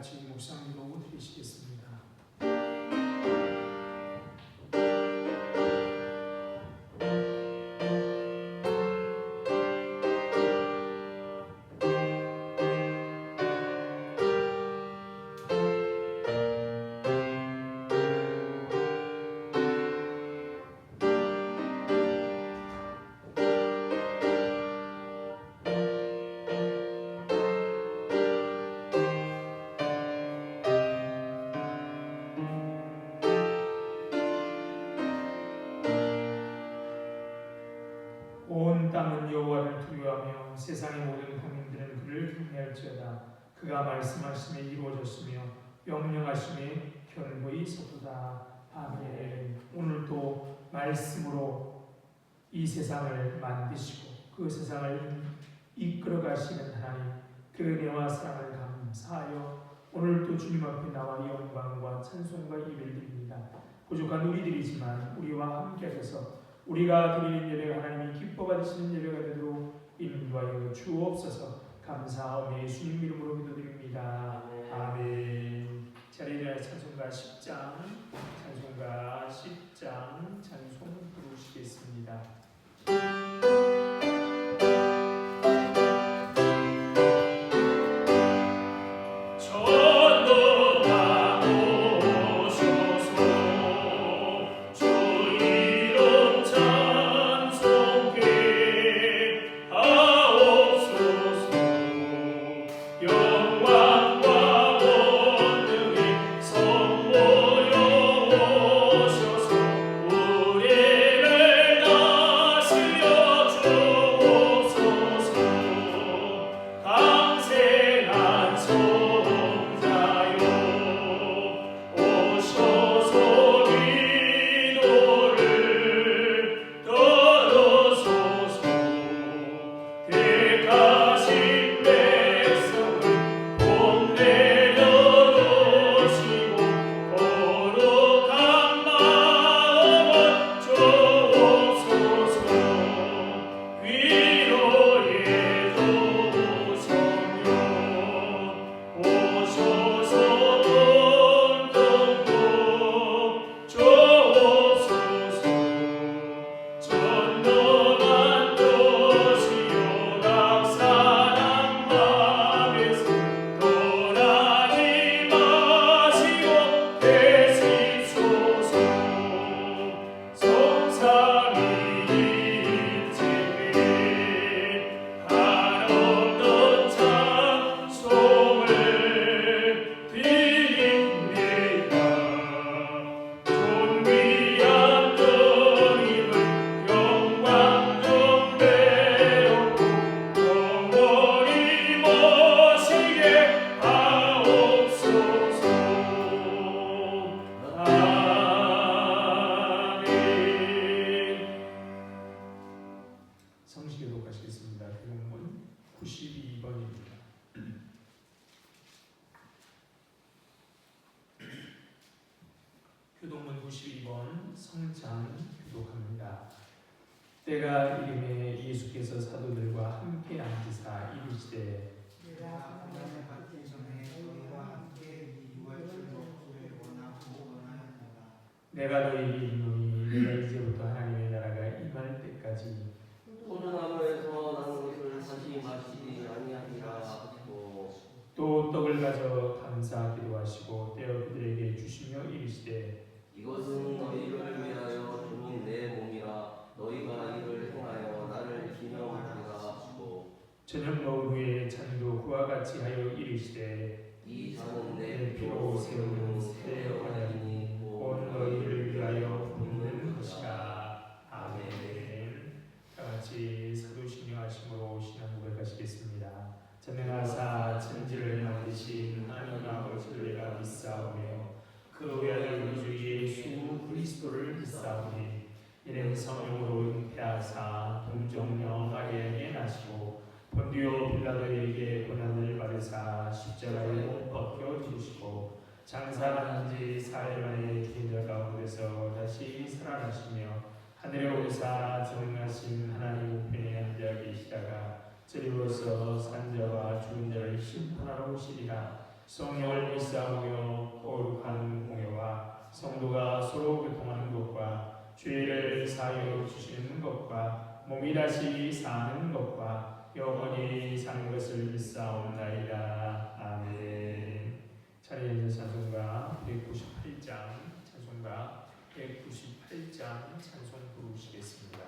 같이 묵상기도 드리시겠습니다. 온 땅은 여호와를 두려워하며 세상의 모든 국민들은 그를 경외할지어다. 그가 말씀하심에 이루어졌으며 명령하심에 견고히 서도다. 아멘. 오늘도 말씀으로 이 세상을 만드시고 그 세상을 이끌어 가시는 하나님, 그 은혜와 사랑을 감사하여 오늘도 주님 앞에 나와 영광과 찬송과 예배를 드립니다. 부족한 우리들이지만 우리와 함께 하셔서 우리가 드리는 예배가 하나님이 기뻐 받으시는 예배가 되도록 인도하여 주옵소서. 감사하며 예수님 이름으로 기도드립니다. 아멘. 자리에 대한 찬송가 10장, 찬송가 10장 찬송 부르시겠습니다. 성시교독 하시겠습니다. 교독문 92번입니다. 교독문 92번 성찬 교독합니다. 때가 이름에 예수께서 사도들과 함께 앉으사 이르시되 내가 하나님의 받기 전에 너희와 함께 이루어질 목소리를 원하고 원하였노라. 내가 너희에게 이르노니 내가 이제부터 하나님의 나라가 임할 때까지 포도 나무에서 난 것을 다시 마시지 아니하리라 하시고 또 떡을 가져 감사 기도하시고 떼어 그들에게 주시며 이르시되 이것은 너희를 위하여 주는 내 몸이라 너희가 이를 행하여 나를 기념하리라 하시고 저녁 먹은 후에 잔도 그와 같이 하여 이르시되 이 잔은 내 내 피로 피로 세우는 세우는 새 새 언약이니 온 너희를 위하여 붓는 것이라. 아멘. 다같이 사도신령하심으로 신앙 고백하시겠습니다. 전능하사 천지를 만드신 하나님 아버지를 내가 믿사오며 그 외아들 우리 주 예수 그리스도를 믿사오니 이는 성령으로 잉태하사 동정녀 마리아에게 나시고 본디오 빌라도에게 고난을 받으사 십자가에 못 박혀 죽으시고 장사한 지 4일 만에 죽은 자 가운데서 다시 살아나시며 하늘에 오르사 전능하신 하나님 우편에 앉아 계시다가 저리로서 산자와 죽은 자를 심판하러 오시리라. 성령을 일사하며 거룩한 공예와 성도가 서로 교통하는 것과 죄를 사하여 주시는 것과 몸이 다시 사는 것과 영원히 사는 것을 일사옵나이다. 아멘. 자리에 있는 찬송가 198장 찬송가 198장 찬송 부르시겠습니다.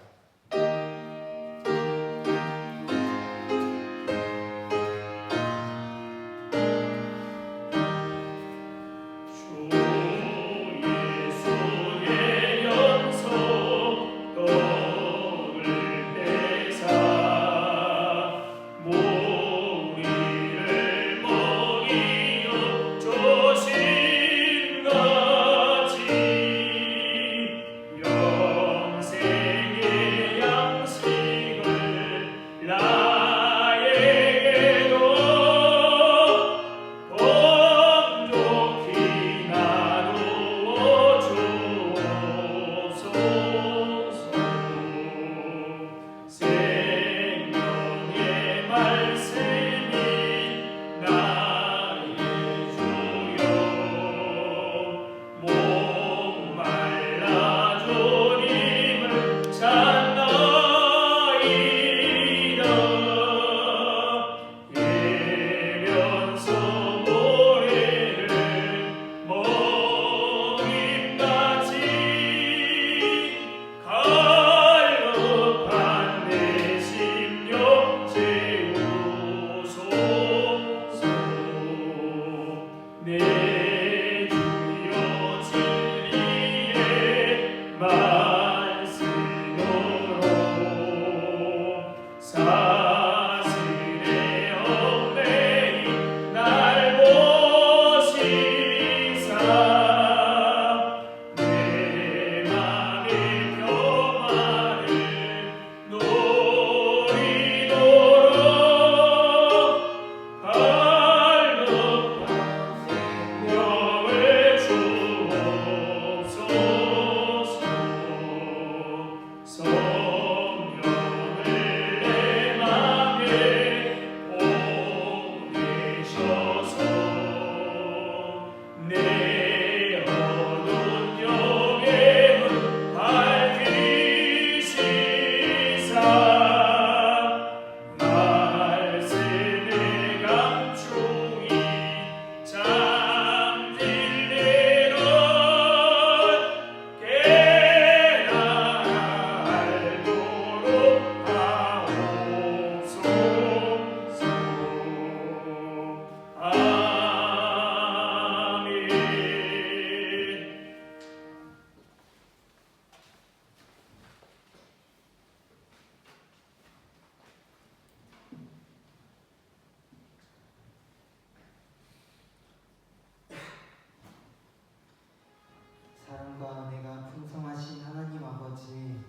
사랑과 은혜가 풍성하신 하나님 아버지,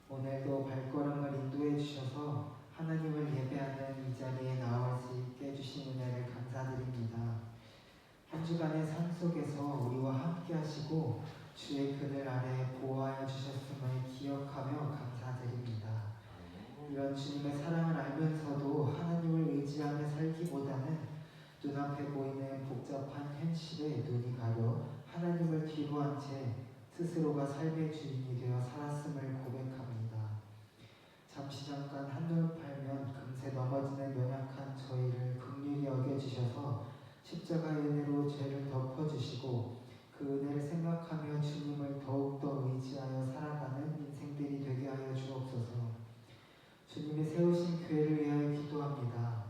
오늘도 발걸음을 인도해 주셔서 하나님을 예배하는 이 자리에 나올 수 있게 해주신 은혜를 감사드립니다. 한 주간의 삶 속에서 우리와 함께 하시고 주의 그늘 아래 보호하여 주셨음을 기억하며 감사드립니다. 이런 주님의 사랑을 알면서도 하나님을 의지하며 살기보다는 눈앞에 보이는 복잡한 현실에 눈이 가려 하나님을 뒤로 한 채 스스로가 삶의 주인이 되어 살았음을 고백합니다. 잠시 잠깐 한눈 팔면 금세 넘어지는 연약한 저희를 긍휼히 여겨주셔서 십자가의 은혜로 죄를 덮어주시고 그 은혜를 생각하며 주님을 더욱더 의지하여 살아가는 인생들이 되게 하여 주옵소서. 주님이 세우신 교회를 위하여 기도합니다.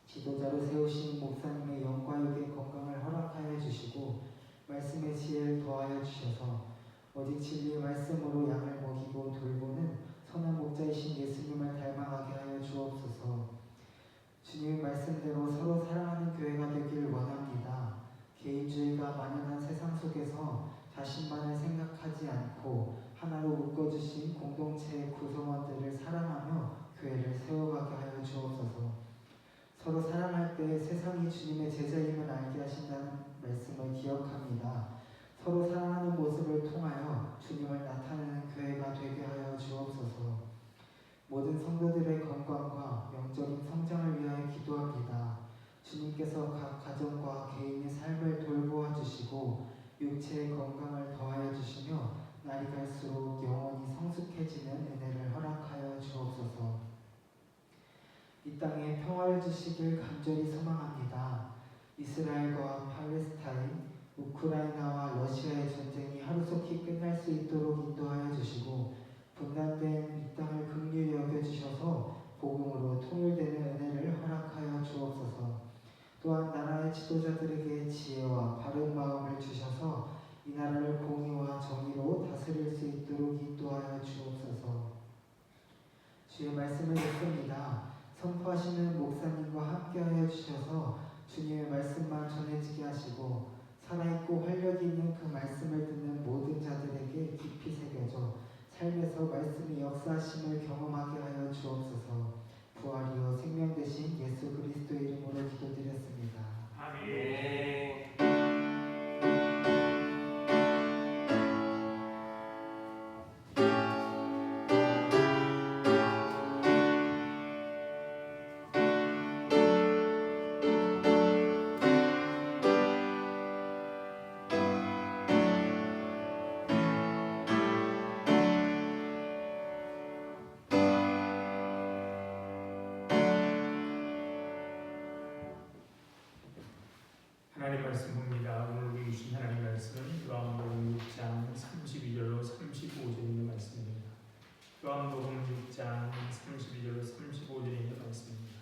지도자로 세우신 목사님의 영과 육의 건강을 허락하여 주시고 말씀의 지혜를 더하여 주셔서 오직 진리의 말씀으로 양을 먹이고 돌보는 선한 목자이신 예수님을 닮아가게 하여 주옵소서. 주님의 말씀대로 서로 사랑하는 교회가 되길 원합니다. 개인주의가 만연한 세상 속에서 자신만을 생각하지 않고 하나로 묶어주신 공동체의 구성원들을 사랑하며 교회를 세워가게 하여 주옵소서. 서로 사랑할 때 세상이 주님의 제자임을 알게 하신다는 말씀을 기억합니다. 서로 사랑하는 모습을 통하여 주님을 나타내는 교회가 되게 하여 주옵소서. 모든 성도들의 건강과 영적인 성장을 위하여 기도합니다. 주님께서 각 가정과 개인의 삶을 돌보아 주시고 육체의 건강을 더하여 주시며 날이 갈수록 영혼이 성숙해지는 은혜를 허락하여 주옵소서. 이 땅에 평화를 주시길 간절히 소망합니다. 이스라엘과 팔레스타인, 우크라이나와 러시아의 전쟁이 하루속히 끝날 수 있도록 인도하여 주시고 분단된 이 땅을 긍휼히 여겨주셔서 복음으로 통일되는 은혜를 허락하여 주옵소서. 또한 나라의 지도자들에게 지혜와 바른 마음을 주셔서 이 나라를 공의와 정의로 다스릴 수 있도록 인도하여 주옵소서. 주의 말씀을 듣습니다. 선포하시는 목사님과 함께하여 주셔서 주님의 말씀만 전해지게 하시고 살아있고 활력이 있는 그 말씀을 듣는 모든 자들에게 깊이 새겨져 삶에서 말씀의 역사하심을 경험하게 하여 주옵소서. 부활이요 생명 되신 예수 그리스도의 이름으로 기도드렸습니다. 아멘. 하나님 말씀 봅니다. 오늘 우리 주신 하나님 말씀은 요한복음 6장 32절로 35절에 있는 말씀입니다. 요한복음 6장 32절로 35절에 있는 말씀입니다.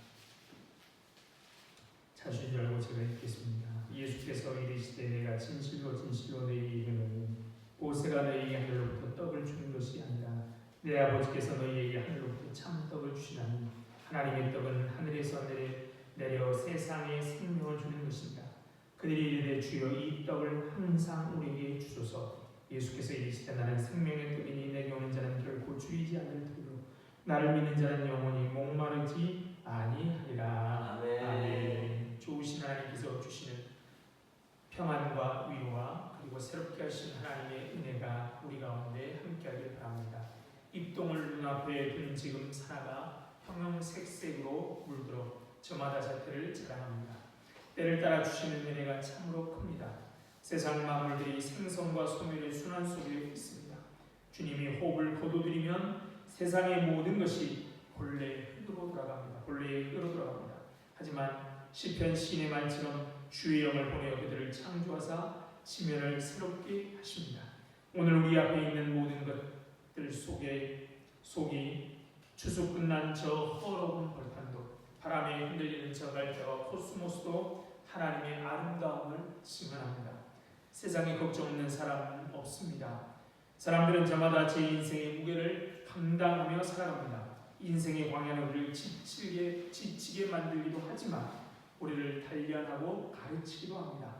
자신 줄 알고 제가 읽겠습니다. 예수께서 이르시되 내가 진실로 진실로 너희에게 이르노니 모세가 너희에게 하늘로부터 떡을 주는 것이 아니라 내 아버지께서 너희에게 하늘로부터 참 떡을 주시나니 하나님의 떡은 하늘에서 내려 세상에 생명을 주는 것입니다. 그들이 이르되 주여 이 떡을 항상 우리에게 주소서. 예수께서 이르시되 나는 생명의 떡이니 내게 오는 자는 결코 주이지 않을 터이요 나를 믿는 자는 영원히 목마르지 아니하리라. 아멘. 좋으신 하나님께서 주시는 평안과 위로와 그리고 새롭게 하신 하나님의 은혜가 우리 가운데 함께하길 바랍니다. 입동을 눈앞에 둔 지금 살아가 형형색색으로 물들어 저마다 자태를 자랑합니다. 때를 따라 주시는 은혜가 참으로 큽니다. 세상 만물들이 생선과 소멸의 순환 속에 있습니다. 주님이 호흡을 거둬들이면 세상의 모든 것이 본래의 흙으로 돌아갑니다. 하지만 시편 시인의 말처럼 주의 영을 보내어 그들을 창조하사 지면을 새롭게 하십니다. 오늘 우리 앞에 있는 모든 것들 속이 추수 끝난 저 허러운 벌판도 바람에 흔들리는 저 갈대와 코스모스도 하나님의 아름다움을 증언합니다. 세상에 걱정 없는 사람은 없습니다. 사람들은 저마다 제 인생의 무게를 감당하며 살아갑니다. 인생의 광야는 우리를 지치게 만들기도 하지만 우리를 단련하고 가르치기도 합니다.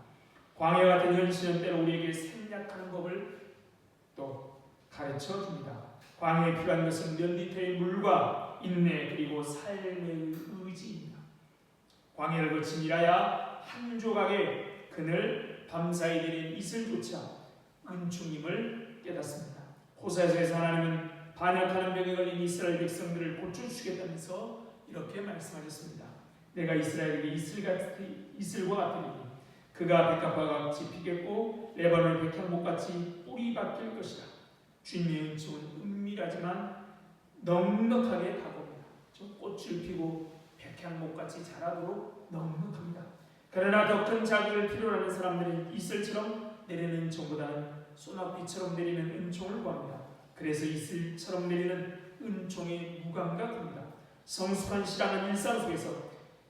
광야 같은 현실은 때로 우리에게 생략하는 법을 또 가르쳐 줍니다. 광야에 필요한 것은 면디터의 물과 인내 그리고 삶의 의지입니다. 광야를 거친 이라야 한 조각의 그늘 밤사이 내린 이슬조차 은총임을 깨닫습니다. 호세아서에서 하나님은 반역하는 병에 걸린 이스라엘 백성들을 고쳐주시겠다면서 이렇게 말씀하셨습니다. 내가 이스라엘에게 이슬과 같으니 그가 백합과 같이 피겠고 레바논 백향목같이 뿌리 박힐 것이다. 주님의 은총은 은밀하지만 넉넉하게 다가옵니다. 저 꽃을 피고 백향목같이 자라도록 넉넉합니다. 그러나 더 큰 자극을 필요로 하는 사람들은 이슬처럼 내리는 은총보다는 소낙비처럼 내리는 은총을 구합니다. 그래서 이슬처럼 내리는 은총의 무감각합니다. 성숙한 신앙은 일상 속에서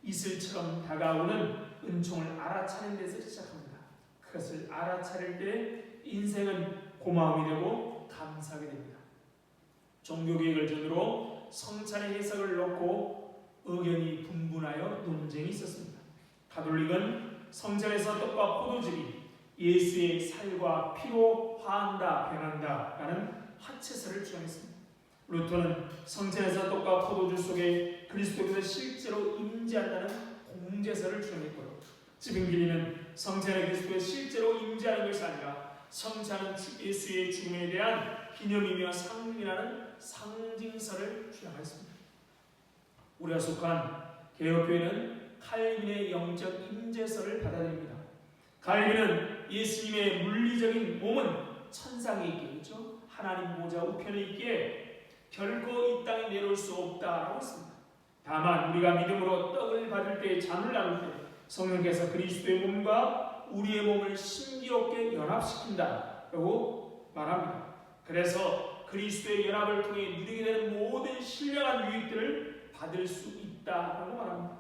이슬처럼 다가오는 은총을 알아차리는 데서 시작합니다. 그것을 알아차릴 때 인생은 고마움이 되고 감사하게 됩니다. 종교개혁을 전후로 성찬의 해석을 놓고 의견이 분분하여 논쟁이 있었습니다. 가톨릭은 성전에서 떡과 포도즙이 예수의 살과 피로 화한다, 변한다 라는 화채설을 주장했습니다. 루터는 성전에서 떡과 포도주 속에 그리스도께서 실제로 임재한다는 공제설을 주장했고요. 지빙길리는 성전에 그리스도가 실제로 임재하는 것이 아니라 성찬은 예수의 죽음에 대한 기념이며 상징이라는 상징설을 주장했습니다. 우리가 속한 개혁교회는 칼빈의 영적 임재설을 받아들입니다. 칼빈은 예수님의 물리적인 몸은 천상에 있겠죠. 하나님 보좌 우편에 있기에 결코 이 땅에 내려올 수 없다라고 했습니다. 다만 우리가 믿음으로 떡을 받을 때 잔을 나눌 때 성령께서 그리스도의 몸과 우리의 몸을 신기롭게 연합시킨다라고 말합니다. 그래서 그리스도의 연합을 통해 누리게 되는 모든 신령한 유익들을 받을 수 있다라고 말합니다.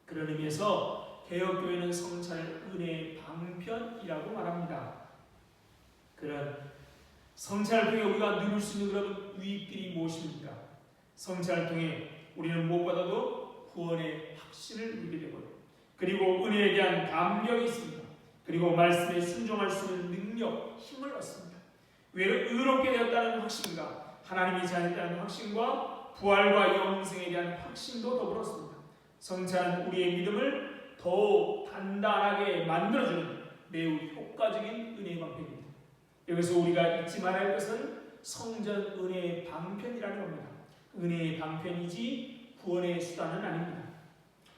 그런 의미에서 개혁교회는 성찬을 은혜의 방편이라고 말합니다. 그런 성찬을 통해 우리가 누릴 수 있는 그런 유익들이 무엇입니까? 성찬을 통해 우리는 무엇보다도 구원의 확신을 누리게 되고요. 그리고 은혜에 대한 감격이 있습니다. 그리고 말씀에 순종할 수 있는 능력, 힘을 얻습니다. 의롭게 되었다는 확신과 하나님이 자녀다는 확신과 부활과 영생에 대한 확신도 더불었습니다. 성찬은 우리의 믿음을 더욱 단단하게 만들어주는 매우 효과적인 은혜의 방편입니다. 여기서 우리가 잊지 말아야 할 것은 성전 은혜의 방편이라는 겁니다. 은혜의 방편이지 구원의 수단은 아닙니다.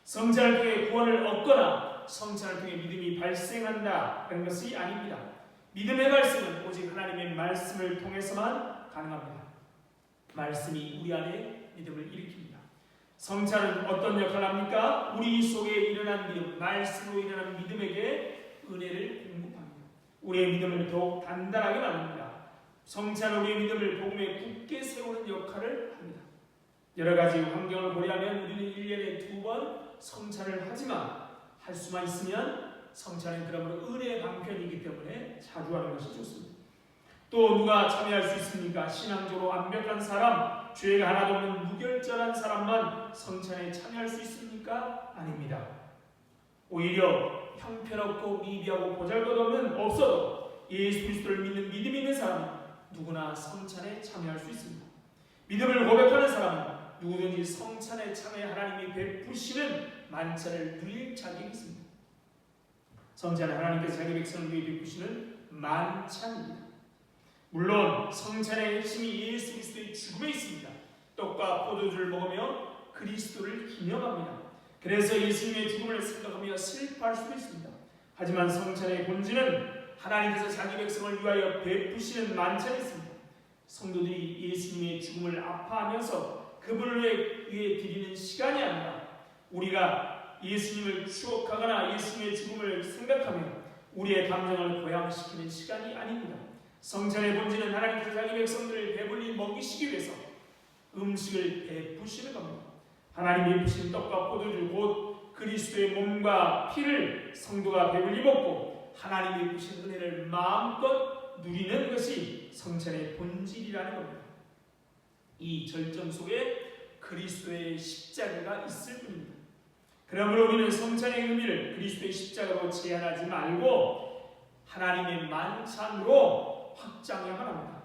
성찬을 통해 구원을 얻거나 성찬을 통해 믿음이 발생한다는 것이 아닙니다. 믿음의 발생은 오직 하나님의 말씀을 통해서만 가능합니다. 말씀이 우리 안에 믿음을 일으킵니다. 성찬은 어떤 역할을 합니까? 우리 속에 일어난 믿음, 말씀으로 일어난 믿음에게 은혜를 공급합니다. 우리의 믿음을 더욱 단단하게 만듭니다. 성찬은 우리의 믿음을 복음에 굳게 세우는 역할을 합니다. 여러 가지 환경을 고려하면 우리는 1년에 2번 성찬을 하지만 할 수만 있으면 성찬은 그러므로 은혜의 방편이기 때문에 자주 하는 것이 좋습니다. 또 누가 참여할 수 있습니까? 신앙적으로 완벽한 사람, 죄가 하나도 없는 무결절한 사람만 성찬에 참여할 수 있습니까? 아닙니다. 오히려 형편없고 미비하고 보잘것없는 없어도 예수 그리스도를 믿는 믿음 있는 사람은 누구나 성찬에 참여할 수 있습니다. 믿음을 고백하는 사람은 누구든지 성찬에 참여 하나님이 베푸시는 만찬을 누릴 자격이 있습니다. 성찬은 하나님께서 자기 백성을 위해 베푸시는 만찬입니다. 물론 성찬의 핵심이 예수 그리스도의 죽음에 있습니다. 떡과 포도주를 먹으며 그리스도를 기념합니다. 그래서 예수님의 죽음을 생각하며 슬퍼할 수도 있습니다. 하지만 성찬의 본질은 하나님께서 자기 백성을 위하여 베푸시는 만찬이 있습니다. 성도들이 예수님의 죽음을 아파하면서 그분을 위해 드리는 시간이 아니라 우리가 예수님을 추억하거나 예수님의 죽음을 생각하며 우리의 감정을 고양시키는 시간이 아닙니다. 성찬의 본질은 하나님께서 자기 백성들을 배불리 먹이시기 위해서 음식을 베푸시는 겁니다. 하나님이 베푸신 떡과 포도주 곧 그리스도의 몸과 피를 성도가 배불리 먹고 하나님이 베푸신 은혜를 마음껏 누리는 것이 성찬의 본질이라는 겁니다. 이 절정 속에 그리스도의 십자가가 있을 뿐입니다. 그러므로 우리는 성찬의 의미를 그리스도의 십자가로 제한하지 말고 하나님의 만찬으로 확장해야만 합니다.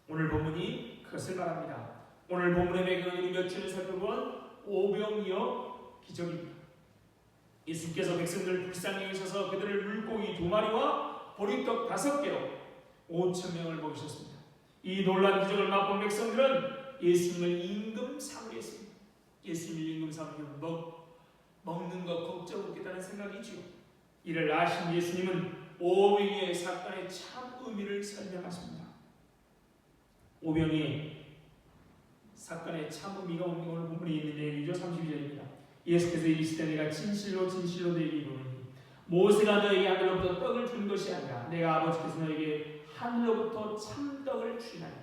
오늘 본문이 그것을 말합니다. 오늘 본문의 배경을 몇 주를 살펴본 오병이어 기적입니다. 예수께서 백성들을 불쌍히 여기셔서 그들을 물고기 2마리와 보리떡 5개로 5,000명을 먹이셨습니다. 이 놀라운 기적을 맛본 백성들은 예수님을 임금 삼으려 했습니다. 예수님을 임금 삼으면 먹는 것 걱정 없겠다는 생각이지요. 이를 아신 예수님은 오병이어의 사건의 참 의미를 설명하십니다. 오병이어의 사건의 참 의미가 오늘 본문에 있는 얘기죠. 32절입니다. 예수께서 이르시되 내가 진실로 진실로 너희에게 이르노니 모세가 너에게 하늘로부터 떡을 준 것이 아니라 내가 아버지께서 너에게 하늘로부터 참떡을 주시나니.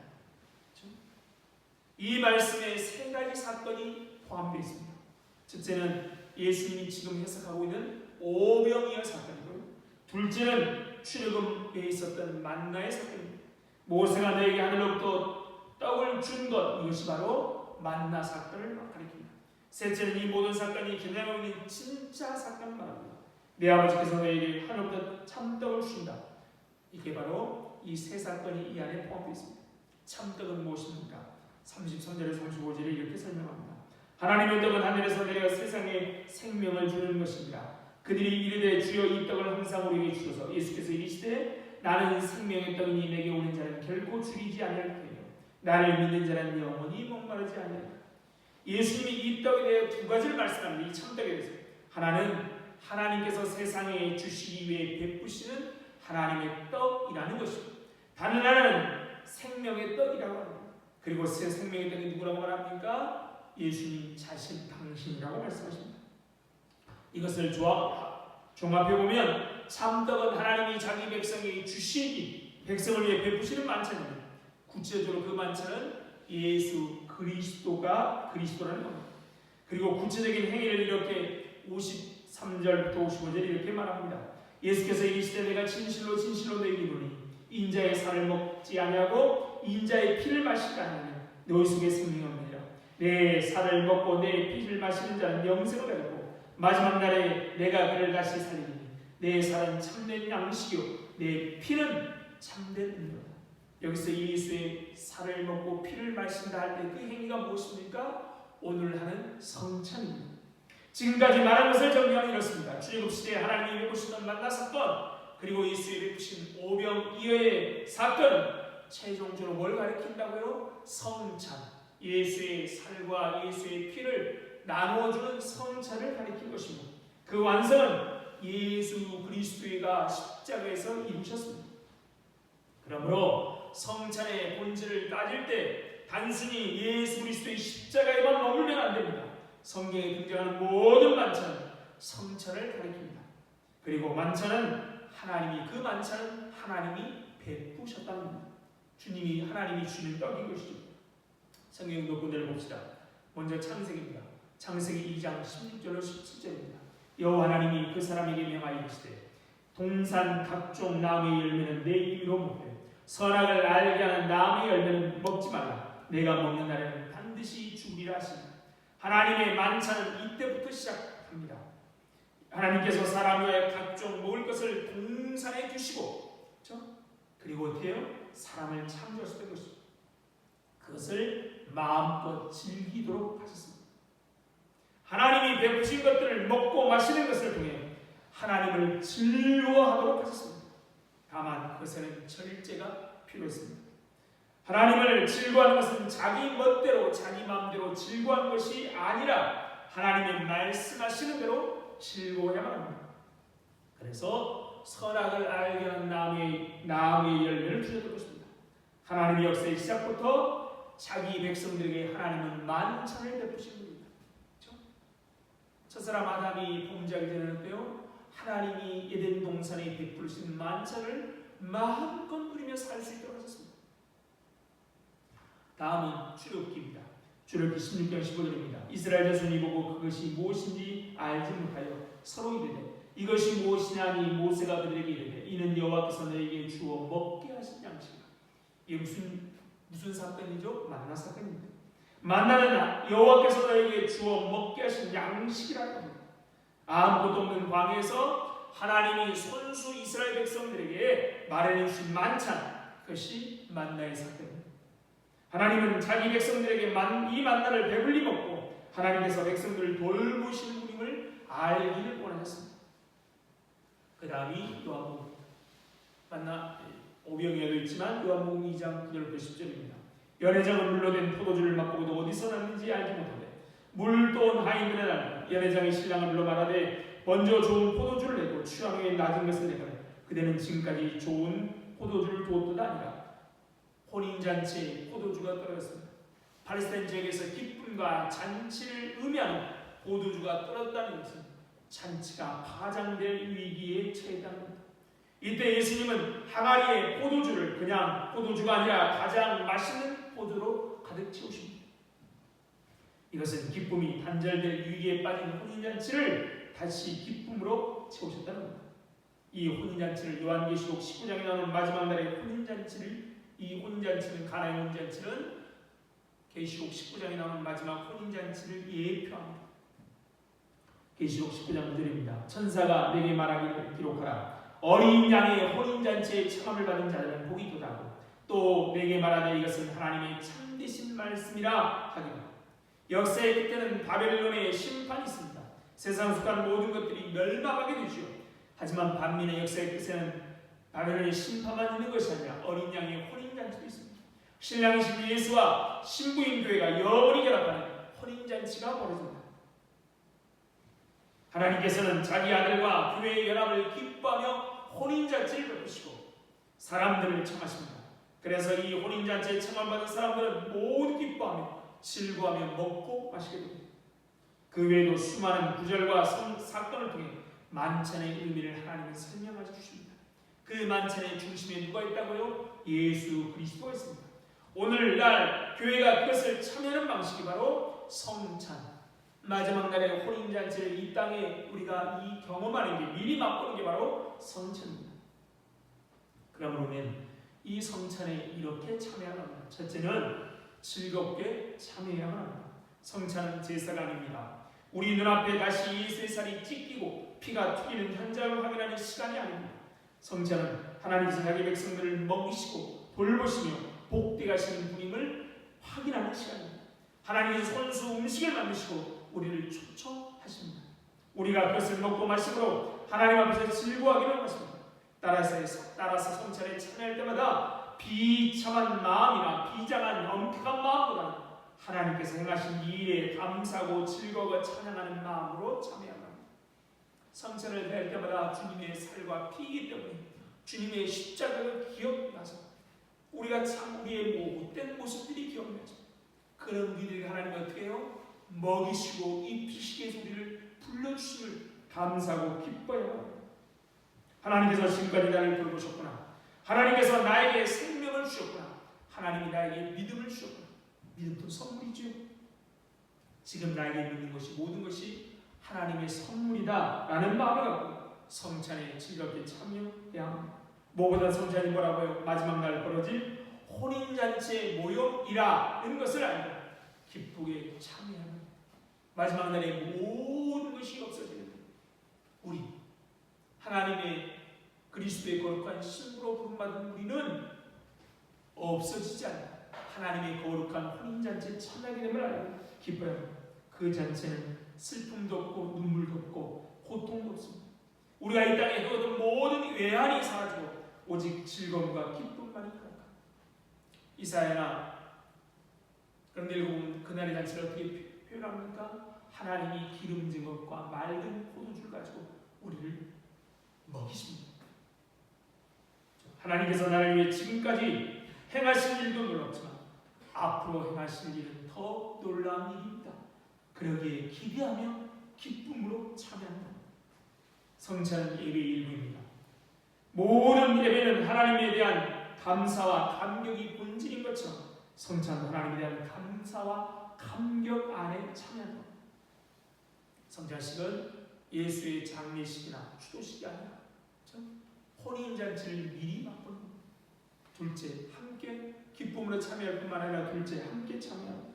이 말씀에 3가지 사건이 포함되어 있습니다. 첫째는 예수님이 지금 해석하고 있는 오병이어 사건이고요. 둘째는 출애굽에 있었던 만나의 사건입니다. 모세가 너에게 하늘로부터 떡을 준 것, 이것이 바로 만나 사건을 가리킵니다. 셋째는 이 모든 사건이 겨냥하고 있는 진짜 사건을 말합니다. 내 아버지께서 너에게 하늘로부터 참떡을 주신다. 이게 바로 이 3 사건이 이 안에 포함되어 있습니다. 참떡은 무엇입니까? 33절에 35절에 이렇게 설명합니다. 하나님의 떡은 하늘에서 내려 세상에 생명을 주는 것입니다. 그들이 이르되 주여 이 떡을 항상 우리에게 주소서. 예수께서 이르시되 나는 생명의 떡이니 내게 오는 자는 결코 줄이지 아니할 터이요 나를 믿는 자는 영원히 목마르지 아니하리라. 예수님이 이 떡에 대해 두 가지를 말씀합니다. 이 참떡에 대해서. 하나는 하나님께서 세상에 주시기 위해 베푸시는 하나님의 떡이라는 것이고, 다른 하나는 생명의 떡이라고 합니다. 그리고 새 생명의 떡이 누구라고 말합니까? 예수님 자신, 당신이라고 말씀하십니다. 이것을 종합해보면 참떡은 하나님이 자기 백성에게 주시기, 백성을 위해 베푸시는 만찬입니다. 구체적으로 그 만찬은 예수 그리스도라는 겁니다. 그리고 구체적인 행위를 이렇게 53절부터 55절 이렇게 말합니다. 예수께서 이르시되 내가 진실로 너희에게 이르노니 인자의 살을 먹지 아니하고 인자의 피를 마시지 아니하면 너희 속에 생명이 없느니라. 내 살을 먹고 내 피를 마시는 자는 영생을 얻고 마지막 날에 내가 그를 다시 살리니 내 살은 참된 양식이요 내 피는 참된 음료다. 여기서 예수의 살을 먹고 피를 마신다 할 때 그 행위가 무엇입니까? 오늘 하는 성찬입니다. 지금까지 말한 것을 정리하면 이렇습니다. 출애굽 시대에 하나님이 베푸시던 만나 사건, 그리고 예수의 베푸신 오병이어의 사건은 최종적으로 뭘 가리킨다고요? 성찬, 예수의 살과 예수의 피를 나누어주는 성찬을 가리킨 것이고, 그 완성은 예수 그리스도가 십자가에서 이루셨습니다. 그러므로 성찬의 본질을 따질 때 단순히 예수 그리스도의 십자가에만 머물면 안 됩니다. 성경에 등장하는 모든 만찬은 성찬을 가리킵니다. 그리고 그 만찬은 하나님이 베푸셨다는 겁니다. 하나님이 주는 떡인 것이죠. 성경 구절을 봅시다. 먼저 창세기입니다. 창세기 2장 16절로 17절입니다. 여호와 하나님이 그 사람에게 명하여 이르시되 동산 각종 나무의 열매는 내 입으로 먹되 선악을 알게 하는 나무의 열매는 먹지 말라. 내가 먹는 날에는 반드시 죽으리라 하시니, 하나님의 만찬은 이때부터 시작합니다. 하나님께서 사람을 위하여 각종 먹을 것을 동산에 두시고, 그렇죠? 그리고 어떻게 해요? 사람을 창조하셨던 것이죠. 그것을 마음껏 즐기도록 하셨습니다. 하나님이 베푸신 것들을 먹고 마시는 것을 통해 하나님을 즐거워하도록 하셨습니다. 다만 그것에는 절제가 필요했습니다. 하나님을 즐거워하는 것은 자기 멋대로 자기 마음대로 즐거워하는 것이 아니라 하나님의 말씀하시는 대로 즐거워야만 합니다. 그래서 선악을 알게 하는 나무의 열매를 주셨던 것입니다. 하나님의 역사의 시작부터 자기 백성들에게 하나님은 만찬을 베푸신 겁니다. 그렇죠? 첫사람 아담이 범죄하기 전에는요, 하나님이 에덴 동산에 베푸신 만찬을 마음껏 누리며 살 수 있도록 하셨습니다. 다음은 출애굽기입니다. 출애굽기 16장 15절입니다. 이스라엘 자손이 보고 그것이 무엇인지 알지 못하여 서로 이르되 이것이 무엇이냐 하니 모세가 그들에게 이르되 이는 여호와께서 너희에게 주어 먹게 하신 양식이라. 이게 무슨 사건이죠? 만나 사건입니다. 만나는 여호와께서 너희에게 주어 먹게 하신 양식이라는 겁니다. 아무것도 없는 광야에서 하나님이 손수 이스라엘 백성들에게 마련해 주신 만찬, 그것이 만나의 사건입니다. 하나님은 자기 백성들에게 이 만나를 배불리 먹고 하나님께서 백성들을 돌보시는 분임을 알기를 원하셨습니다. 그 다음이 요한복음, 만나 오병이어도 있지만 요한복음 2장 9절부터 10절입니다. 연회장은 물로 된 포도주를 맛보고도 어디서 났는지 알지 못하되 물돈 하인들의 날 연회장이 신랑을 불러 말하되 먼저 좋은 포도주를 내고 취한 후에 낮은 것을 내거라. 그대는 지금까지 좋은 포도주를 두었도다 아니라 혼인잔치에 포도주가 떨어졌습니다. 팔레스타인 지역에서 기쁨과 잔치를 의미하는 포도주가 떨어졌다는 것은 잔치가 파장될 위기에 처했다는 겁니다. 이때 예수님은 항아리에 포도주를 그냥 포도주가 아니라 가장 맛있는 포도로 가득 채우십니다. 이것은 기쁨이 단절될 위기에 빠진 혼인잔치를 다시 기쁨으로 채우셨다는 겁니다. 이 혼인잔치를 요한계시록 19장에 나오는 마지막 날의 이 혼인잔치는 가나의 혼인잔치는 계시록 19장에 나오는 마지막 혼인잔치를 예표합니다. 계시록 19장 9절입니다. 천사가 내게 말하기를 기록하라. 어린 양의 혼인잔치에 청함을 받은 자들은 복이 도다고 또 내게 말하되 이것은 하나님의 참되신 말씀이라 하기로. 역사의 끝에는 바벨론의 심판이 있습니다. 세상 속한 모든 것들이 멸망하게 되죠. 하지만 반면에 역사의 끝에는 바벨론의 심판만 있는 것이 아니라 어린 양의 혼인잔치도 있습니다. 신랑이신 예수와 신부인 교회가 영원히 결합하는 혼인잔치가 벌어집니다. 하나님께서는 자기 아들과 교회의 연합을 기뻐하며 혼인잔치를 베푸시고 사람들을 청하십니다. 그래서 이 혼인잔치에 청함받은 사람들은 모두 기뻐하며 즐거워하며 먹고 마시게 됩니다. 그 외에도 수많은 구절과 사건을 통해 만찬의 의미를 하나님은 설명해 주십니다. 그 만찬의 중심에 누가 있다고요? 예수 그리스도가 있습니다. 오늘날 교회가 그것을 참여하는 방식이 바로 성찬, 마지막 날의 혼인잔치를 이 땅에 우리가 이 경험하는 게 미리 맛보는 게 바로 성찬입니다. 그러므로 우리는 이 성찬에 이렇게 참여해야 합니다. 첫째는 즐겁게 참여해야만 합니다. 성찬은 제사가 아닙니다. 우리 눈앞에 다시 예수의 살이 찢기고 피가 튀기는 현장을 확인하는 시간이 아닙니다. 성찬은 하나님께서 자기 백성들을 먹이시고 돌보시며 복되게 하시는 분임을 확인하는 시간입니다. 하나님께서 손수 음식을 만드시고 우리를 초청하십니다. 우리가 그것을 먹고 마심으로 하나님 앞에서 즐거워하기를 원하십니다. 따라서 성찬에 참여할 때마다 비참한 마음이나 비장한 엄격한 마음보다는 하나님께서 행하신 이 일에 감사하고 즐거워 찬양하는 마음으로 참여합니다. 성찬을 배울 때마다 주님의 살과 피이기 때문에 주님의 십자가가 기억나서 우리가 참 우리의 못된 모습들이 기억나죠. 그런 우리들이 하나님은 어떻게 해요? 먹이시고 입히시기 위해서 우리를 불러주심을 감사하고 기뻐해야 합니다. 하나님께서 지금까지 나를 돌보셨구나. 하나님께서 나에게 생명을 주셨구나. 하나님이 나에게 믿음을 주셨구나. 믿음도 선물이죠. 지금 나에게 믿는 것이 모든 것이 하나님의 선물이다 라는 마음을 갖고 성찬에 즐겁게 참여해야 합니다. 무엇보다 성찬이 뭐라고요? 마지막 날 벌어질 혼인잔치의 모형이라는 것을 알고 기쁘게 참여합니다. 마지막 날에 모든 것이 없어지는 우리 하나님의 그리스도의 거룩한 신부로 부름받은 우리는 없어지지 않는 하나님의 거룩한 혼인잔치에 참여하게 됨을 알고 기뻐야 합니다. 그 잔치는 슬픔도 없고 눈물도 없고 고통도 없습니다. 우리가 이 땅에 거둔 모든 외환이 사라지고 오직 즐거움과 기쁨만이 가득합니다. 이사야나 그런데 읽어보면 그날의 잔치를 어떻게 표현합니까? 하나님이 기름진 것과 맑은 포도주를 가지고 우리를 먹이십니다. 하나님께서 나를 위해 지금까지 행하신 일도 놀랍지만 앞으로 행하실 일은 더 놀라운 일입니다. 그러기에 기대하며 기쁨으로 참여합니다. 성찬은 예배의 일부입니다. 모든 예배는 하나님에 대한 감사와 감격이 본질인 것처럼 성찬은 하나님에 대한 감사와 감격 안에 참여합니다. 성찬식은 예수의 장례식이나 추도식이 아니라 혼인잔치를 미리 맛보는 겁니다. 둘째, 함께 기쁨으로 참여할 뿐만 아니라 둘째, 함께 참여합니다.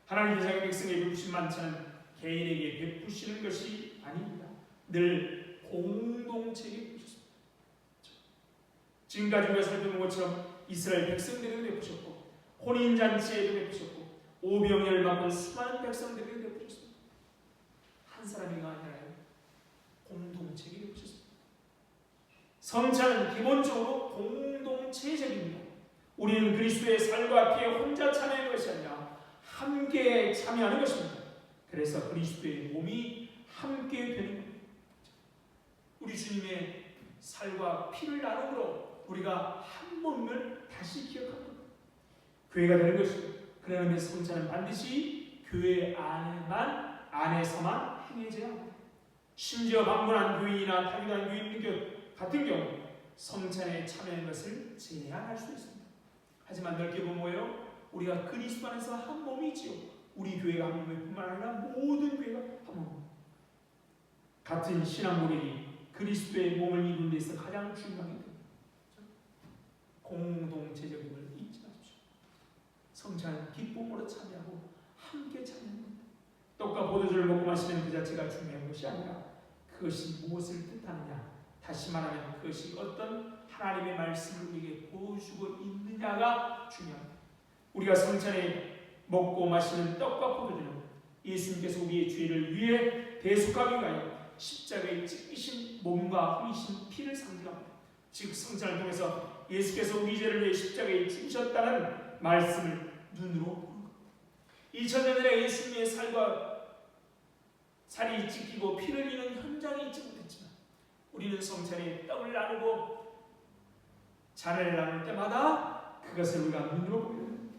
하나님께서 자기 백성에게 베푸신 만찬은 개인에게 베푸시는 것이 아닙니다. 늘 공동체에게 베푸셨습니다. 지금까지 우리가 살펴본 것처럼 이스라엘 백성들에게 베푸셨고 혼인잔치에도 베푸셨고 오병이어를 맡은 수많은 백성들에게 베푸셨습니다. 한 사람이가 아니라요. 공동체에게 베푸셨습니다. 성찬은 기본적으로 공동체적입니다. 우리는 그리스도의 살과 피에 혼자 참여하는 것이 아니라 함께 참여하는 것입니다. 그래서 그리스도의 몸이 함께 되는 겁니다. 우리 주님의 살과 피를 나눔으로 우리가 한 몸을 다시 기억하는 겁니다. 교회가 되는 것입니다. 그러나 그 성찬은 반드시 교회 안에서만 행해져야 합니다. 심지어 방문한 교인이나 타기한 교인 같은 경우 성찬에 참여하는 것을 제한할 수 있습니다. 하지만 넓게 보면 뭐예요? 우리가 그리스도 안에서 한 몸이지요. 우리 교회가 한 몸일 뿐만 아니라 모든 교회가 한 몸. 같은 신앙 고백이 그리스도의 몸을 이루는 데 있어 가장 중요하게 됩니다. 공동체적인 걸 잊지 마십시오. 성찬은 기쁨으로 참여하고 함께 참여하는 겁니다. 떡과 포도주를 먹고 마시는 그 자체가 중요한 것이 아니라 그것이 무엇을 뜻하느냐, 다시 말하면 그것이 어떤 하나님의 말씀을 우리에게 보여주고 있느냐가 중요합니다. 우리가 성찬에 먹고 마시는 떡과 포도주는 예수님께서 우리의 죄를 위해 대속하기 위하여 십자가에 찢기신 몸과 흘리신 피를 상징합니다. 즉 성찬을 통해서 예수께서 우리 죄를 위해 십자가에 죽으셨다는 말씀을 눈으로 보는 것. 2000년 전에 예수님의 살이 찢기고 피를 흘리는 현장에 있지 못했지만 우리는 성찬에 떡을 나누고 잔을 나눌 때마다 그것을 우리가 눈으로 보게 됩니다.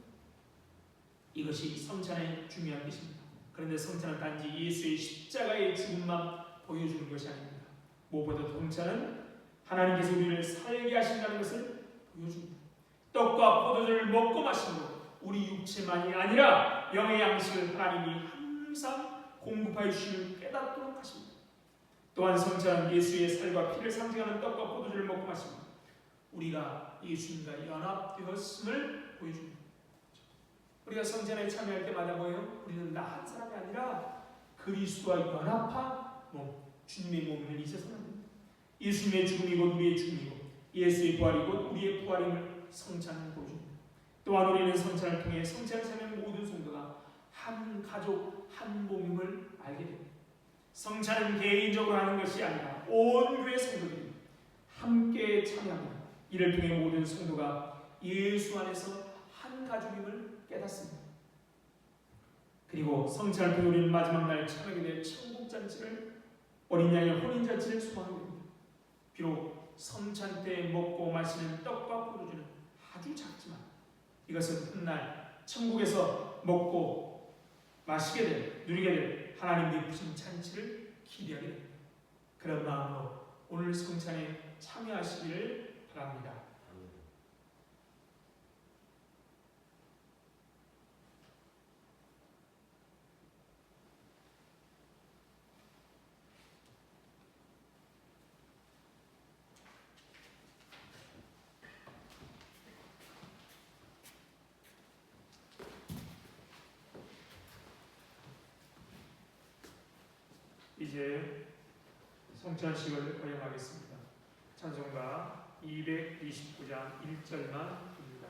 이것이 성찬의 중요한 것입니다. 그런데 성찬은 단지 예수의 십자가의 죽음만 보여주는 것이 아닙니다. 무엇보다 성찬은 하나님께서 우리를 살게 하신다는 것을 보여줍니다. 떡과 포도주를 먹고 마심으로 우리 육체만이 아니라 영의 양식을 하나님이 항상 공급하여 주심을 깨닫도록 하십니다. 또한 성찬은 예수의 살과 피를 상징하는 떡과 포도주를 먹고 마시고 우리가 예수님과 연합되었음을 보여줍니다. 우리가 성찬에 참여할 때마다 뭐예요? 우리는 나 한 사람이 아니라 그리스도와 연합한 주님의 몸을 잊어서는 안 됩니다. 예수님의 죽음이 곧 우리의 죽음이고 예수의 부활이 곧 우리의 부활임을 성찬은 보여줍니다. 또한 우리는 성찬을 통해 성찬에 참여한 모든 성도가 한 가족, 한 몸임을 알게 됩니다. 성찬은 개인적으로 하는 것이 아니라 온 교회 성도들이 함께 참여합니다. 이를 통해 모든 성도가 예수 안에서 한 가족임을 깨닫습니다. 그리고 성찬을 통해 우리는 마지막 날 참여하게 될 천국잔치를 어린 양의 혼인잔치를 소망하게 됩니다. 비록 성찬 때 먹고 마시는 떡과 포도주는 아주 작지만 이것은 훗날 천국에서 먹고 마시게 될, 누리게 될 하나님 베푸신 잔치를 기대하게 됩니다. 그런 마음으로 오늘 성찬에 참여하시기를 바랍니다. 이제 성찬식을 거행하겠습니다. 찬송가 229장 1절만 듭니다.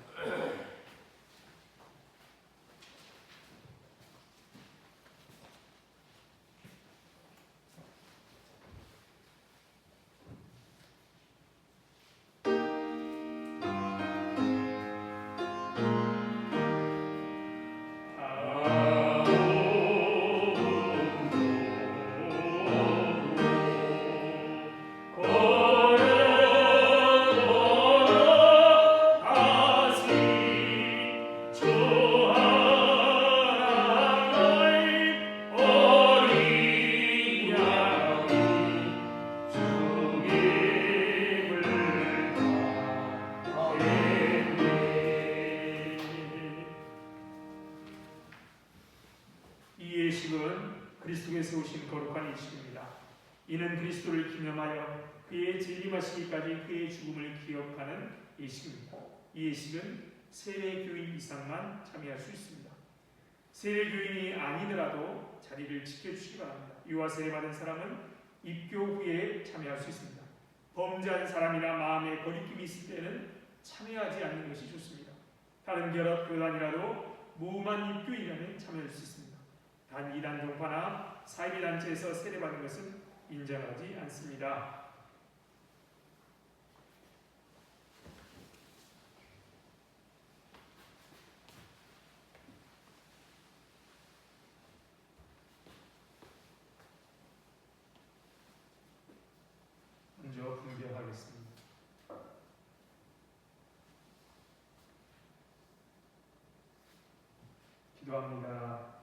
이 예식은 그리스도께서 오신 거룩한 예식입니다. 이는 그리스도를 기념하여 그의 재림하시기까지 그의 죽음을 기억하는 예식입니다. 이 예식은 세례교인 이상만 참여할 수 있습니다. 세례교인이 아니더라도 자리를 지켜주시기 바랍니다. 유아 세례받은 사람은 입교 후에 참여할 수 있습니다. 범죄한 사람이나 마음에 거리낌이 있을 때는 참여하지 않는 것이 좋습니다. 다른 교단이라도 무만 입교인이라면 참여할 수 있습니다. 단 이단 종파나 사이비 단체에서 세례받는 것은 인정하지 않습니다. 먼저 분별하겠습니다. 기도합니다.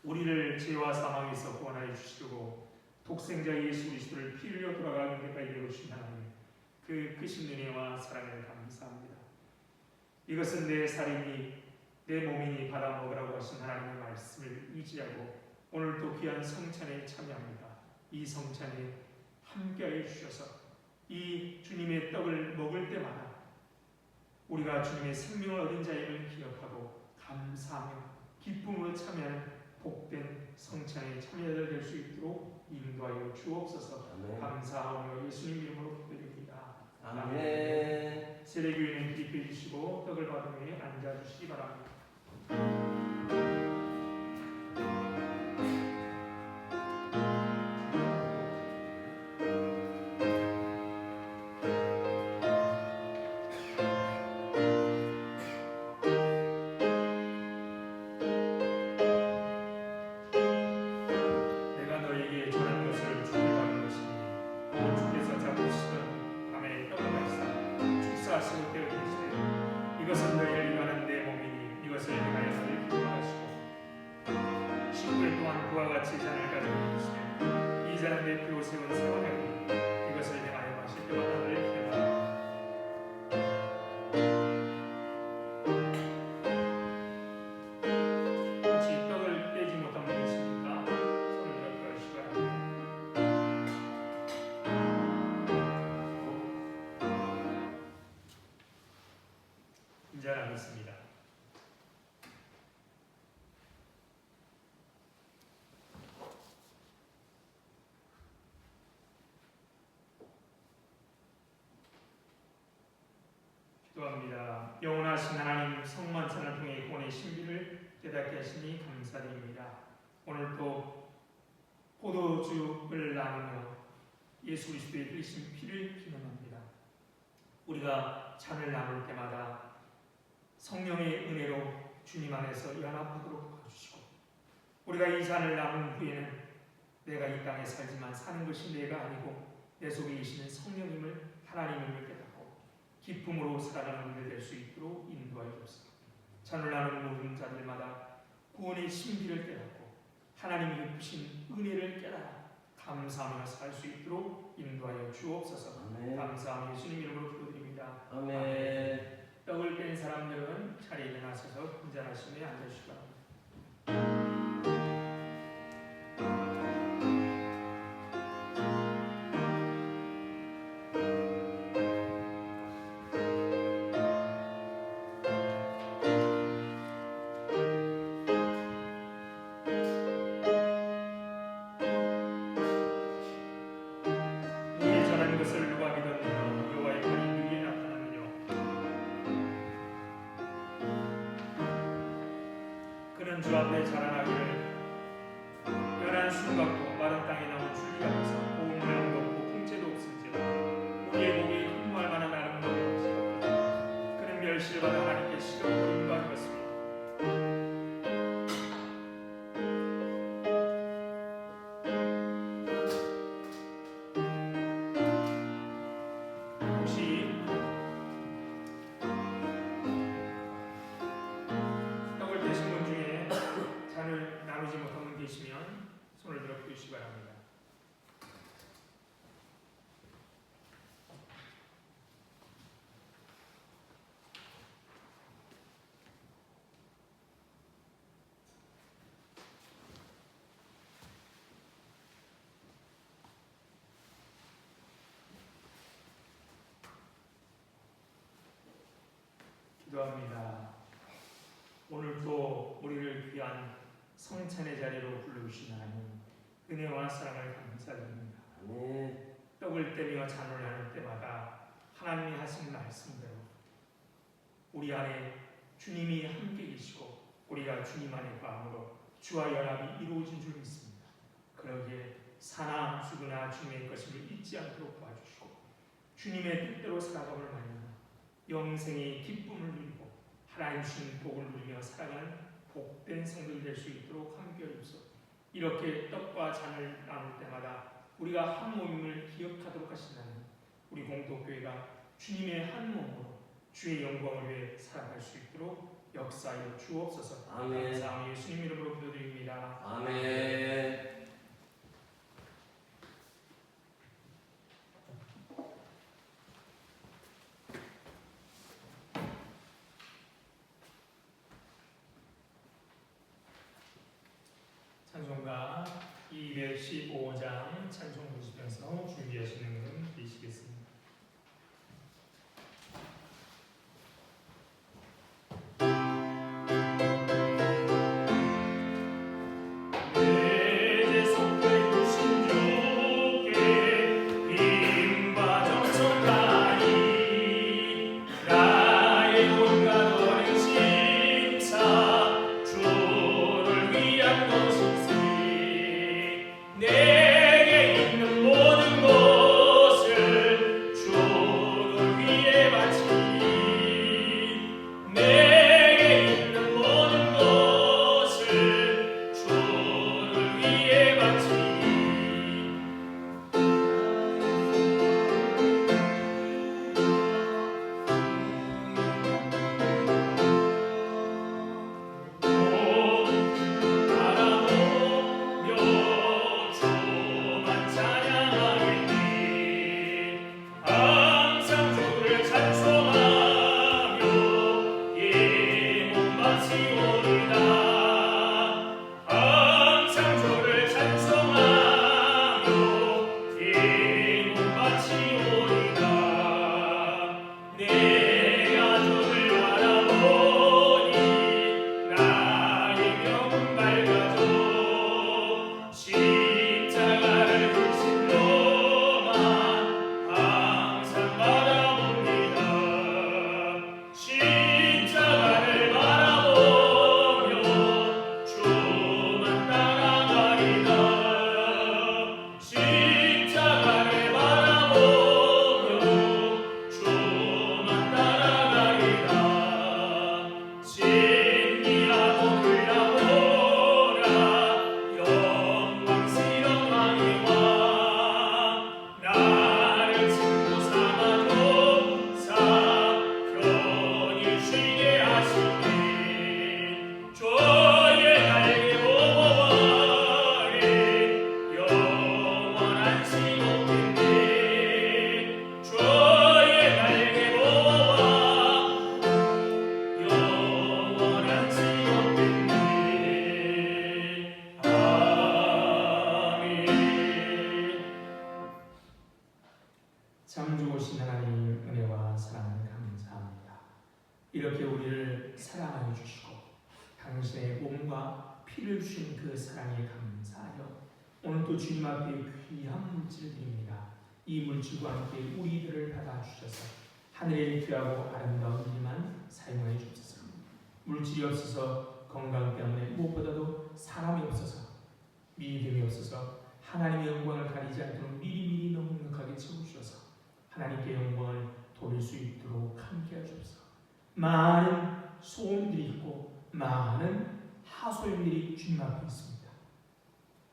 우리를 죄와 사망에서 구원하여 주시려고 독생자 예수 그리스도를 피 흘려 돌아가는 데까지 이루신 하나님, 그 크신 은혜와 사랑을 감사합니다. 이것은 내 살이니 내 몸이니 받아 먹으라고 하신 하나님의 말씀을 의지하고 오늘도 귀한 성찬에 참여합니다. 이 성찬에 함께하여 주셔서 이 주님의 떡을 먹을 때마다 우리가 주님의 생명을 얻은 자임을 기억하고 감사하며 기쁨으로 참여하는 복된 성찬에 참여자들 될 수 있도록 인도하여 주옵소서. 아멘. 감사하며 예수님 이름으로 기도드립니다. 아멘. 세례교인은 기립해 주시고 떡을 받은 후에 앉아주시기 바랍니다. 약속을 되어 계시되 이것은 너희를 위하는 내 몸이니 이것을 행하여 너희를 기뻐하시고 19일 동안 그와 같이 잔을 가지고 계시되 이 잔은 내 피로 세운 새 언약이니 이것을 행하여 마실 때마다 너희를 기뻐하라. 혹시 떡을 떼지 못한 분 있습니까? 손을 들어 주시기 바랍니다. 인자하겠습니다. 기도합니다. 영원하신 하나님, 성만찬을 통해 구원의 신비를 깨닫게 하시니 감사드립니다. 오늘도 포도주를 나누며 예수 그리스도의 흘리신 피를 기념합니다. 우리가 잔을 나눌 때마다 성령의 은혜로 주님 안에서 연합하도록 도와주시고, 우리가 이 잔을 나눈 후에는 내가 이 땅에 살지만 사는 것이 내가 아니고 내 속에 계시는 성령님을, 하나님을 깨닫고 기쁨으로 살아가는 우리가 될 수 있도록 인도하여 주옵소서. 잔을 나누는 모든 자들마다 구원의 신비를 깨닫고 하나님이 베푸신 은혜를 깨달아 감사하며 살 수 있도록 인도하여 주옵소서. 아멘. 감사하며 예수님 이름으로 기도드립니다. 아멘. 떡을 뺀 사람들은 자리에 일어나셔서 한잔하시며 앉아주시기 바랍니다. 우리의 전한 것을 누가 믿었느냐? 여호와의 팔이 누구에 나타났느냐? 그는 주 앞에 자라나기를 연한 술 같고 마른 땅에 나온 줄기 같아서 고운 모양도 없고 풍채도 없은지라 우리의 목이 흠모할 만한 아름다움이 없으리로다. 그는 멸시를 받아 하나님께 시로 버림도 하였습니다. 혹시 떡을 드신 분 중에 잔을 나누지 못한 분 계시면 손을 들어 주시기 바랍니다. 기도합니다. 오늘도 우리를 귀한 성찬의 자리로 불러주신 하나님, 은혜와 사랑을 감사드립니다. 아멘. 떡을 떼며 잔을 나눌 때마다 하나님이 하신 말씀대로 우리 안에 주님이 함께 계시고 우리가 주님 안에 거함으로 주와 연합이 이루어진 줄 믿습니다. 그러기에 사나 죽으나 주님의 것임을 잊지 않도록 도와주시고 주님의 뜻대로 살아감을 말미암아 영생의 기쁨을 누리고 하나님 주신 복을 누리며 살아가는 복된 성도들이 될 수 있도록 함께해 주소서. 이렇게 떡과 잔을 나눌 때마다 우리가 한 몸임을 기억하도록 하신다는 우리 공동교회가 주님의 한 몸으로 주의 영광을 위해 살아갈 수 있도록 역사하여 주옵소서. 아멘. 감사하며 예수님 이름으로 기도드립니다. 아멘. 찬송가 215장 찬송 보시면서 준비하시는 분 계시겠습니다. 내게 있는 모든 것 참 좋으신 하나님 은혜와 사랑을 감사합니다. 이렇게 우리를 사랑하여 주시고 당신의 몸과 피를 주신 그 사랑에 감사하여 오늘도 주님 앞에 귀한 물질을 드립니다. 이 물질과 함께 우리들을 받아주셔서 하늘의 귀하고 아름다운 일만 사용하여 주옵소서. 물질이 없어서 건강 때문에 무엇보다도 사람이 없어서 믿음이 없어서 하나님의 영광을 가리지 않도록 미리미리 넉넉하게 채워주셔서 하나님께 영광을 돌릴 수 있도록 함께해 주옵소서. 많은 소원들이 있고 많은 하소연들이 주님 앞에 있습니다.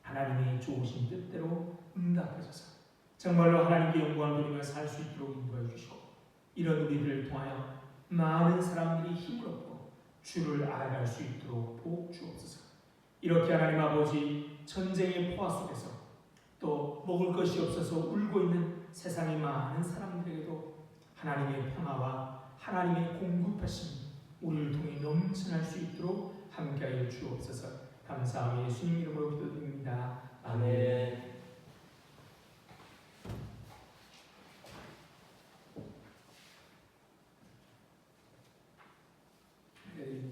하나님의 좋으신 뜻대로 응답하셔서 정말로 하나님께 영광을 돌리며 살 수 있도록 인도해 주시고 이런 우리들을 통하여 많은 사람들이 힘을 얻고 주를 알아갈 수 있도록 복 주옵소서. 이렇게 하나님 아버지 전쟁의 포화 속에서 또 먹을 것이 없어서 울고 있는 세상의 많은 사람들에게도 하나님의 평화와 하나님의 공급하심 우리를 통해 넘쳐날 수 있도록 함께하여 주옵소서. 감사하며 예수님 이름으로 기도드립니다. 아멘.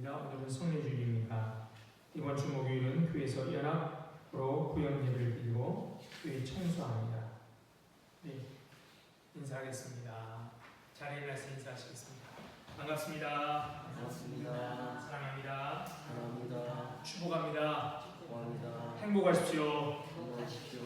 오늘은 성례주일입니다. 이번 주 목요일은 교회에서 연합으로 구역 예배를 드리고 교회 청소합니다. 네, 인사하겠습니다. 자리에 일어나서 인사하시겠습니다. 반갑습니다. 반갑습니다. 사랑합니다. 사랑합니다. 축복합니다. 축복합니다. 행복하십시오. 행복하십시오.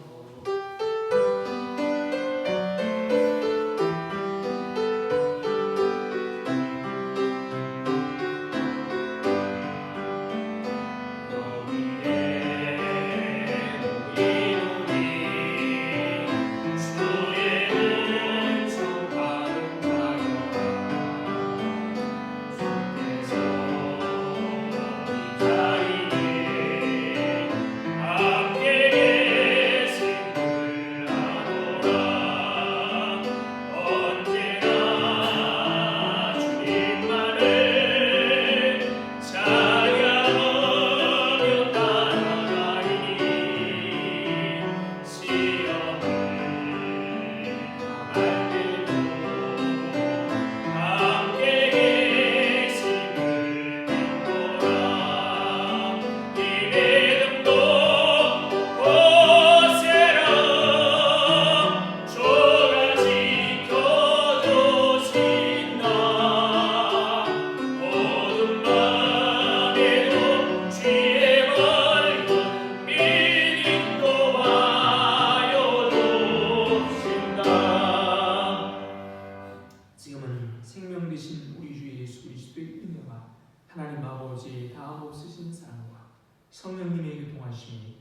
하나님 아버지의 다 없으신 사랑과 성령님의 교통하심이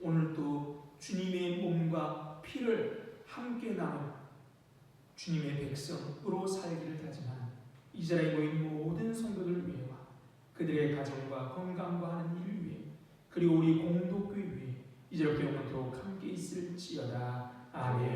오늘도 주님의 몸과 피를 함께 나누 주님의 백성으로 살기를 다짐하는 이 자리에 모인 모든 성도들 위해와 그들의 가정과 건강과 하는 일 위해 그리고 우리 공동교회 위해 이제부터 영원토록 함께 있을지어다. 아멘.